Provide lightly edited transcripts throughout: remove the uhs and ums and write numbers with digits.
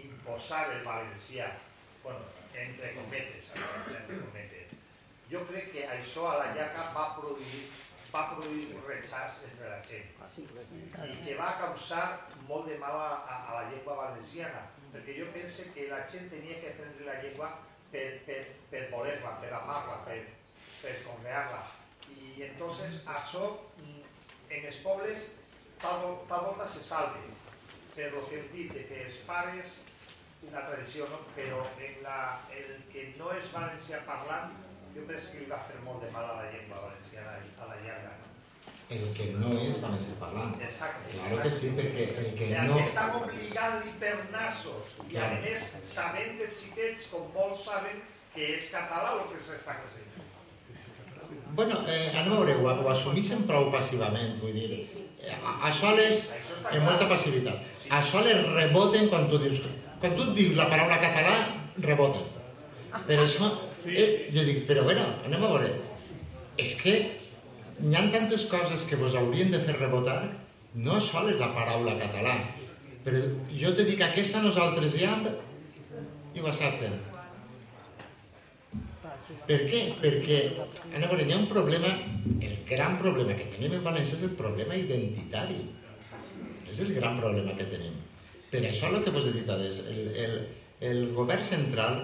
imposar el valencià, entre cometes, jo crec que això a la llarga va produir un rechaç entre la gent i que va causar molt de mal a la llengua valenciana, perquè jo penso que la gent tenia que aprendre la llengua per voler-la, per amar-la, per conrear-la. I entonces això en els pobles tal volta se salve, per lo que hem dit, que els pares, una tradició, però el que no és valencià parlant, jo penso que li va fer molt de mal a la llengua valenciana a la llarga. El que no és valencià parlant. Exacte. Claro que sí, perquè el que no... Que estan obligant-li per nassos i a més sabent els xiquets, com molts saben, que és català el que s'està creixent. Bueno, anem a veure, ho assumeixen prou passivament, vull dir, això és amb molta passivitat. Això les reboten quan tu dius la paraula català, reboten. Per això, jo dic, però bueno, anem a veure, és que hi ha tantes coses que vos haurien de fer rebotar, no sol és la paraula català, però jo te dic, aquesta nosaltres ja i ho accepten. Per què? Perquè, anem a veure, hi ha un problema, el gran problema que tenim en València és el problema identitari. És el gran problema que tenim. Per això el que vos he dit abans, el govern central,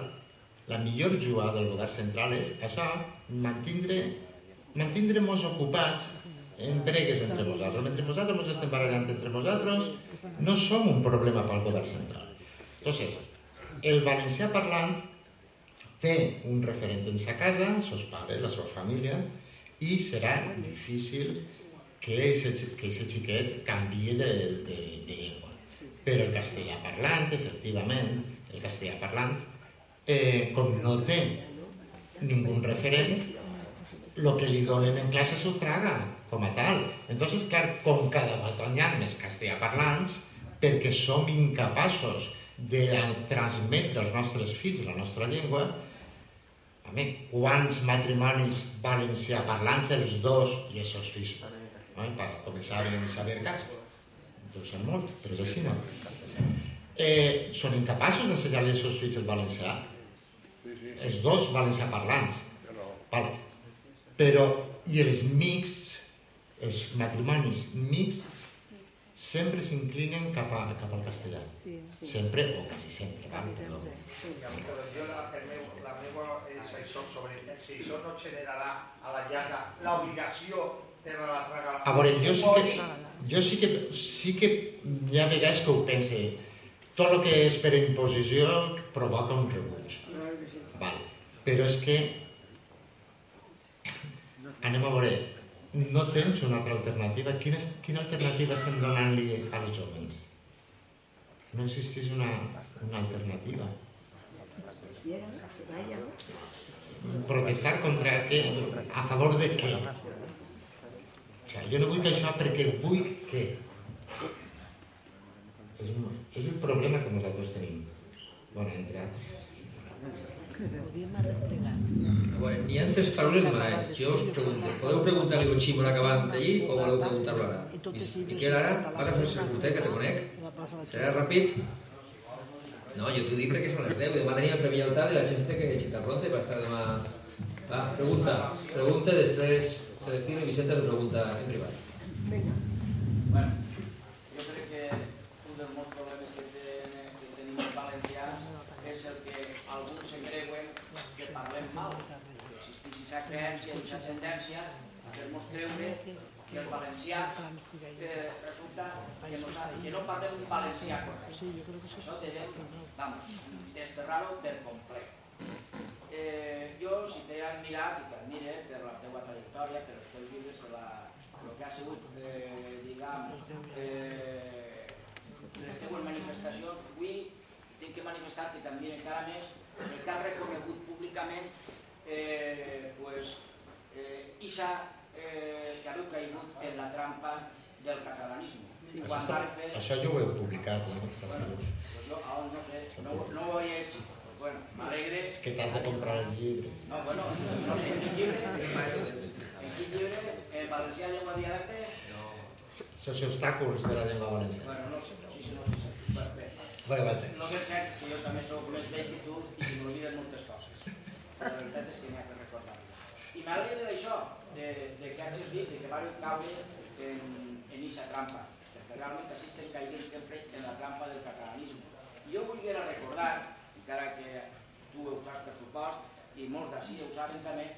la millor jugada del govern central és això, mantindre-nos ocupats en bregues entre nosaltres. Mentre nosaltres ens estem barallant entre nosaltres, no som un problema pel govern central. Entonces, el valencià parlant té un referent en sa casa, els seus pares, la seva família, i serà difícil que aquest xiquet canvie de llengua. Però el castellà parlant, efectivament, el castellà parlant, com no té ningú referent, el que li donen en classe s'ho traga, com a tal. Entonces, clar, com cada volta hi ha més castellà parlants, perquè som incapaços de transmetre als nostres fills la nostra llengua, quants matrimonis valencià parlants, els dos i els seus fills, per començar a saber cas, ho sé molt, però és així, no? Són incapaços d'ensenyar-li als seus fills el valencià, els dos valencià parlants, però, i els mixts, els matrimonis mixts, sempre s'inclinen cap al castellà. Sempre, o quasi sempre. La meva és això sobre si això no generarà a la llarga l'obligació per a la traga. A veure, jo sí que hi ha vegades que ho pense. Tot el que és per imposició provoca un rebuig. Però és que anem a veure, no tens una altra alternativa. Quina alternativa estem donant-li als joves? No existeix una alternativa. Protestar contra què? A favor de què? Jo no vull que això perquè vull què? És el problema que nosaltres tenim. Bueno, entre altres. N'hi ha tres paraules més. Jo us pregunto, podeu preguntar-li un ximol acabant d'allí o voleu preguntar-lo ara? Miquel, ara vas a fer-se el curtet, que te conec. Serà ràpid? No, jo t'ho dic perquè són les 10 i demà tenim el Premi Altar i la gent té que xitar-bronce per estar demà... Va, pregunta, després Celestino i Vicenta te pregunta en privat. Bueno, jo crec que un dels molts problemes que tenim els valencians és el que alguns se creuen que parlem mal. Existeix aquesta creença i aquesta tendència a fer-nos creure que els valencians resulta que no parlem un valencià correcte. Això devem desterrar-ho per complet. Jo, si t'he admirat i t'admire per la teva trajectòria, per els teus llibres, per el que ha sigut, diguem, les teves manifestacions, avui tinc que manifestar-te també encara més el que has reconegut públicament ixa que heu caigut en la trampa del catalanisme. Això jo ho heu publicat, No sé, no ho he hecho. Bueno, m'alegre... És que t'has de comprar els llibres. No, bueno, no sé, en quin llibre? En valencià, llengua dialecte? Socioobstàculs de la llengua valenciana. Bueno, no sé, no sé. El que és cert és que jo també soc més vell que tu i se m'olviden moltes coses. La veritat és que n'hi ha que recordar-les. I m'alegra d'això, que hagis dit que vau caure en aquesta trampa, perquè realment així estem caient sempre en la trampa del catalanisme. I jo vull recordar, encara que tu ho saps per supost i molts d'ací ho saben també,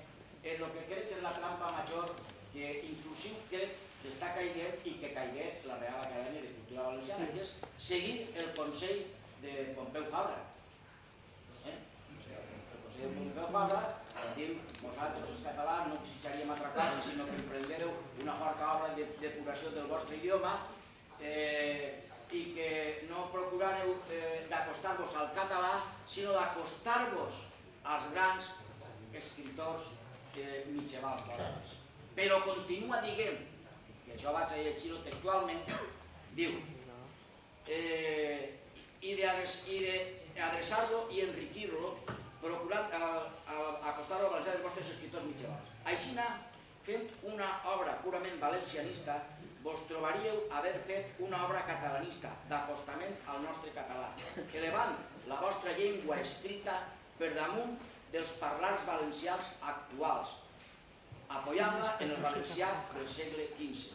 en el que crec que és la trampa major que inclusiu crec que està caiguent i que caigué la Real Acadèmia de Cultura Valenciana, que és seguir el consell de Pompeu Fabra. El consell de Pompeu Fabra diu, vosaltres els catalans no desitjaríem altra cosa sinó que emprendereu una forta obra de depuració del vostre idioma i que no procurareu d'acostar-vos al català sinó d'acostar-vos als grans escriptors mitjavals vostres. Però continua dient, que això vaig a llegir-ho textualment, diu i d'adreçar-lo i enriquir-lo procurant acostar-lo a valencià dels vostres escriptors mitjavals. Així, fent una obra purament valencianista, vos trobaríeu haver fet una obra catalanista d'acostament al nostre català, elevant la vostra llengua escrita per damunt dels parlants valencians actuals, apoyant-la en el valencià del segle XV.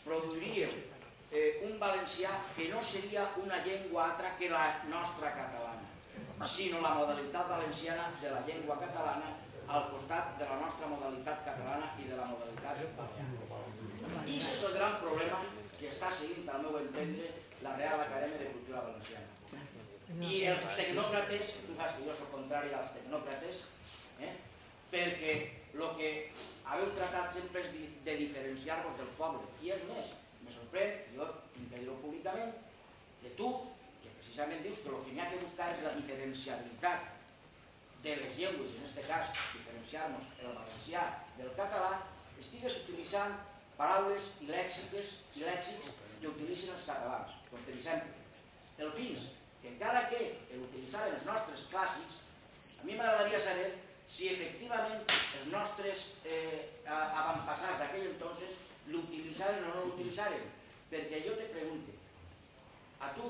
Produiríeu un valencià que no seria una llengua altra que la nostra catalana, sinó la modalitat valenciana de la llengua catalana al costat de la nostra modalitat catalana i de la modalitat balear. I aquest és el gran problema que està seguint, al meu entendre, la Real Acadèmia de Cultura Valenciana. I els tecnòcrates, tu saps que jo soc contrari als tecnòcrates, perquè el que haveu tratat sempre és de diferenciar-vos del poble. I és més, me sorprèn, jo tinc que dir-ho públicament, que tu, que precisament dius que el que n'hi ha que buscar és la diferenciabilitat de les llengües, en aquest cas, diferenciar-nos el valencià del català, estigues utilitzant paraules i lèxics que utilitzen els catalans. Com per exemple, el fins, que encara que utilitzaven els nostres clàssics, a mi m'agradaria saber si efectivament els nostres avantpassats d'aquell entonces l'utilitzaren o no l'utilitzaren. Perquè jo te pregunto, a tu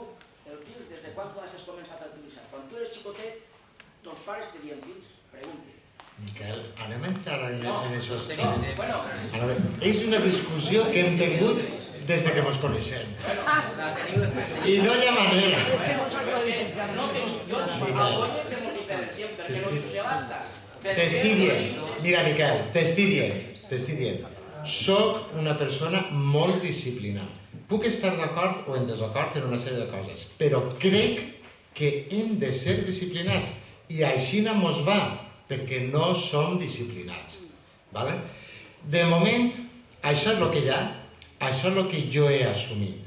el fins des de quan tu has començat a utilitzar? Quan tu eres xicotet, tus pares te dien fins? Pregunte. Miquel, anem a entrar en aquests temes. És una discussió que hem tingut des que ens coneixem. I no hi ha manera. T'estic dient, mira Miquel, t'estic dient, soc una persona molt disciplinada. Puc estar d'acord o en desacord en una sèrie de coses, però crec que hem de ser disciplinats i així no mos va, perquè no som disciplinats. De moment, això és el que hi ha, això és el que jo he assumit.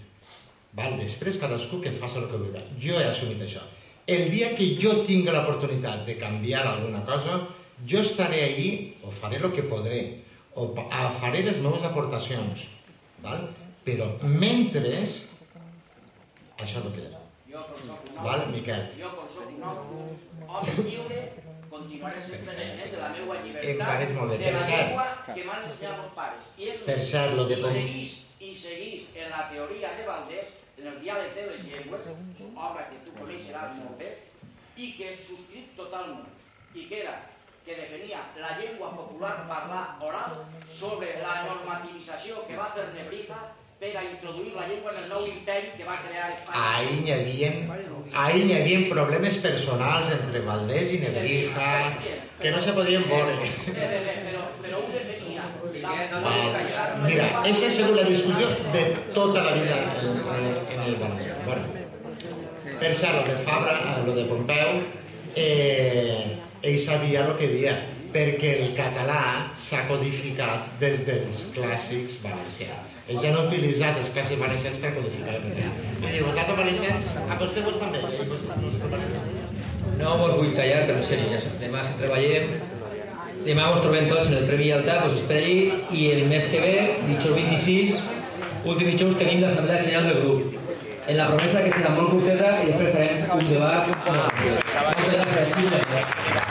Després cadascú que faci el que vulgui. Jo he assumit això. El dia que jo tingui l'oportunitat de canviar alguna cosa, jo estaré allí, o faré el que podré, o faré les meves aportacions. Però mentre, això és el que hi ha. Miquel. Jo, com soc un home lliure, continuaré sempre de la meva llibertat, de la llengua que m'han ensenyat els pares. I seguís en la teoria de Valdés, en el diàleg de les llengües, obra que tu coneixeràs molt bé, i que subscric totalment, i que era que defenia la llengua popular parlar oral sobre la normativització que va fer Nebrija per a introduir la llengua en el nou imperi que va crear Espanya. Ahí n'hi havia problemes personals entre Valdés i Nebrija que no se podien veure. Però ho defenia. Mira, aquesta ha sigut la discussió de tota la vida en el valencià. Per cert, lo de Fabra, lo de Pompeu, ell sabia el que dia, perquè el català s'ha codificat des dels clàssics valencians. Ells han utilitzat els clàssics valencians per codificar el català. I diu, vosaltres valencians, acosteu-vos també. No vos vull tallar, però en sèrio, demà si treballem, demà vos trobem tots en el Premi Altar, us espero allí, i el mes que ve, dijous 26, últim dijous, tenim l'assemblea general del grup. En la promesa que serà molt curteta i després farem un debat. Moltes gràcies.